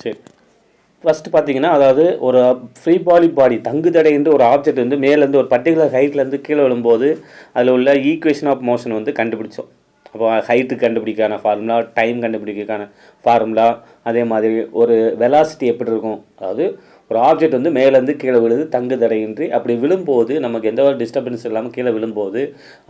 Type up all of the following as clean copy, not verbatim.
சரி, ஃபஸ்ட்டு பார்த்தீங்கன்னா, அதாவது ஒரு ஃப்ரீ பாடி தங்கு தடைன்ற ஒரு ஆப்ஜெக்ட் வந்து மேலேருந்து ஒரு பர்ட்டிகுலர் ஹைட்லேருந்து கீழே விழும்போது அதில் உள்ள ஈக்குவேஷன் ஆஃப் மோஷன் வந்து கண்டுபிடிச்சோம். அப்போ ஹைட்டு கண்டுபிடிக்கான ஃபார்முலா, டைம் கண்டுபிடிக்கிறதுக்கான ஃபார்முலா, அதே மாதிரி ஒரு வெலாசிட்டி எப்படி இருக்கும், அதாவது ஒரு ஆப்ஜெக்ட் வந்து மேலேருந்து கீழே விழுது தங்கு தடையின்றி. அப்படி விழும்போது நமக்கு எந்த ஒரு டிஸ்டர்பன்ஸ் இல்லாமல் கீழே விழும்போது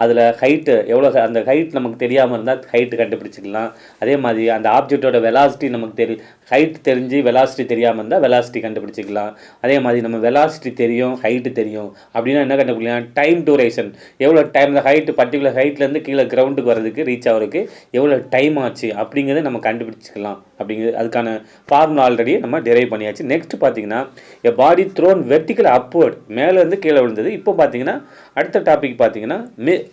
அதில் ஹைட்டு எவ்வளோ, அந்த ஹைட் நமக்கு தெரியாமல் இருந்தால் ஹைட்டு கண்டுபிடிச்சிக்கலாம். அதே மாதிரி அந்த ஆப்ஜெக்டோட வெலாசிட்டி நமக்கு ஹைட் தெரிஞ்சு வெலாசிட்டி தெரியாமல் இருந்தால் வெலாசிட்டி கண்டுபிடிச்சிக்கலாம். அதே மாதிரி நம்ம வெலாசிட்டி தெரியும், ஹைட்டு தெரியும் அப்படின்னா என்ன கண்டுபிடிக்கலாம், டைம் டூரேஷன், எவ்வளோ டைம் இந்த ஹைட்டு பர்டிகுலர் ஹைட்லேருந்து கீழே கிரவுண்டுக்கு வர்றதுக்கு ரீச் ஆகிறதுக்கு எவ்வளோ டைம் ஆச்சு அப்படிங்கிறத நம்ம கண்டுபிடிச்சிக்கலாம். அப்படிங்கிறது அதுக்கான ஃபார்முலா ஆல்ரெடி நம்ம டெரைவ் பண்ணியாச்சு. நெக்ஸ்ட் பார்த்தீங்கன்னா, எ பாடி த்ரோன் வெர்டிக்கல் அப்வர்ட், மேலேருந்து கீழே விழுந்தது. இப்போ பார்த்தீங்கன்னா அடுத்த டாபிக் பார்த்தீங்கன்னா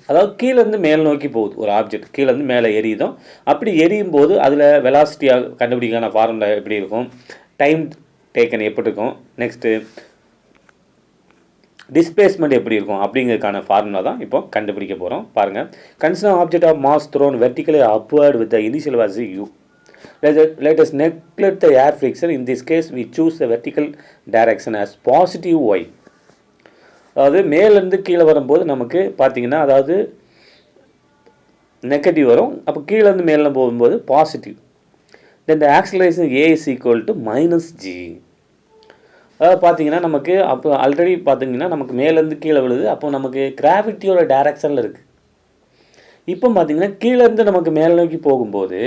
அதாவது கீழேருந்து மேல் நோக்கி போகுது ஒரு ஆப்ஜெக்ட், கீழேருந்து மேலே எரியுதோம். அப்படி எரியும் போது அதில் வெலாசிட்டியாக கண்டுபிடிக்கான ஃபார்முலா எப்படி இருக்கும், டைம் டேக்கன் எப்படி இருக்கும், நெக்ஸ்ட்டு டிஸ்பிளேஸ்மெண்ட் எப்படி இருக்கும் அப்படிங்கிறதுக்கான ஃபார்முலா தான் இப்போ கண்டுபிடிக்க போகிறோம். பாருங்கள், consider object of mass thrown vertically upward with the initial velocity u. Let us neglect the air friction. In this case, we choose the vertical direction as positive y. அதாவது மேலேருந்து கீழே வரும்போது நமக்கு பார்த்தீங்கன்னா, அதாவது நெகட்டிவ் வரும். அப்போ கீழேருந்து மேலே போகும்போது positive. Then the acceleration a is equal to -g. அதாவது பார்த்தீங்கன்னா நமக்கு அப்போ ஆல்ரெடி பார்த்தீங்கன்னா நமக்கு மேலேருந்து கீழே விழுது. அப்போ நமக்கு கிராவிட்டியோட டைரக்ஷனில் இருக்குது. இப்போ பார்த்தீங்கன்னா கீழேருந்து நமக்கு மேலே நோக்கி போகும்போது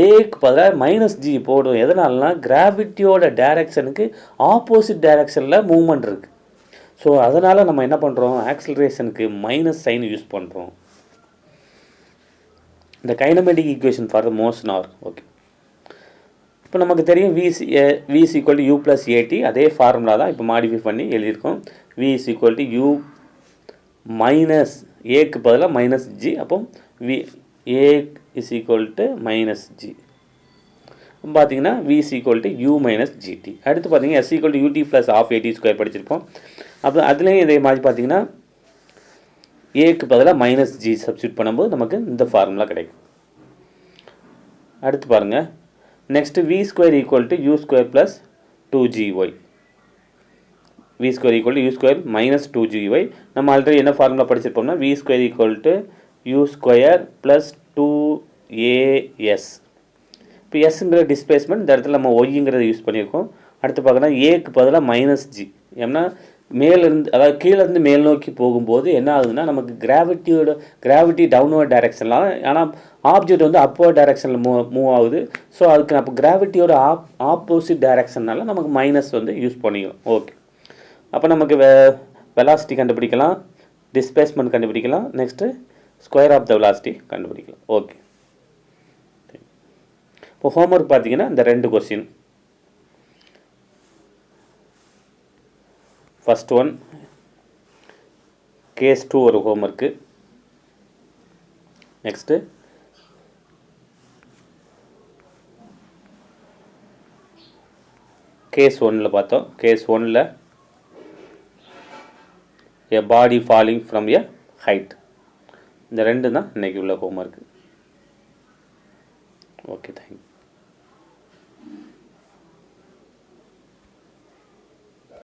ஏக்கு பதிலாக -g போடும். எதனாலனா கிராவிட்டியோட டைரக்ஷனுக்கு ஆப்போசிட் டைரக்ஷனில் மூவ்மெண்ட் இருக்குது. ஸோ அதனால் நம்ம என்ன பண்ணுறோம், ஆக்சிலரேஷனுக்கு -சைன் யூஸ் பண்ணுறோம். இந்த kinematic equation for the motion R okay. இப்போ நமக்கு தெரியும் v is equal to u plus at. அதே ஃபார்முலா தான் இப்போ மாடிஃபை பண்ணி எழுதியிருக்கோம். v is equal to u minus ஏக்கு பதிலாக -g. அப்போ v a is equal to -g. பார்த்தீங்கன்னா v is equal to u minus gt. அடுத்து பார்த்தீங்கன்னா s equal to ut plus half at square படிச்சிருப்போம். அப்போ அதுலேயும் இதே மாதிரி பார்த்தீங்கன்னா ஏக்கு பதிலாக -g சப்ஸ்டியூட் பண்ணும்போது நமக்கு இந்த ஃபார்முலா கிடைக்கும். அடுத்து பாருங்கள், next v square equal to u square plus 2gy. v square equal to u square minus 2gy. நம்ம ஆல்ரெடி என்ன ஃபார்முலா படிச்சிருப்போம்னா v square equal to u square plus 2as. இப்போ எஸ்ங்கிற டிஸ்பிளேஸ்மெண்ட், இந்த இடத்துல நம்ம ஒய்ங்கிறத யூஸ் பண்ணியிருக்கோம். அடுத்து பார்க்கணும் ஏக்கு பதிலாக -g. ஏன்னா மேலேருந்து, அதாவது கீழேருந்து மேல் நோக்கி போகும்போது என்ன ஆகுதுன்னா நமக்கு கிராவிட்டி டவுன்வர்ட் டைரெக்ஷன்லாம், ஆனால் ஆப்ஜெக்ட் வந்து அப்வர்ட் டைரெக்ஷனில் மூவ் ஆகுது. ஸோ அதுக்கு அப்போ கிராவிட்டியோட ஆப்போசிட் டைரெக்ஷன்னால நமக்கு மைனஸ் வந்து யூஸ் பண்ணிக்கலாம். ஓகே, அப்போ நமக்கு வெலாசிட்டி கண்டுபிடிக்கலாம், டிஸ்பிளேஸ்மெண்ட் கண்டுபிடிக்கலாம், next square of the velocity கண்டுபிடிக்கலாம். ஓகே, இப்போ ஹோம்ஒர்க் பார்த்தீங்கன்னா இந்த 2 கொஸ்டின். ஃபஸ்ட் ஒன் கேஸ் 2 ஒரு ஹோம்ஒர்க்கு. நெக்ஸ்ட்டு கேஸ் 1ல் பார்த்தோம். கேஸ் 1ல் எ பாடி ஃபாலிங் ஃப்ரம் எ ஹைட். இந்த 2 தான் இன்றைக்கி உள்ள ஹோம்ஒர்க்கு. Okay, thank you.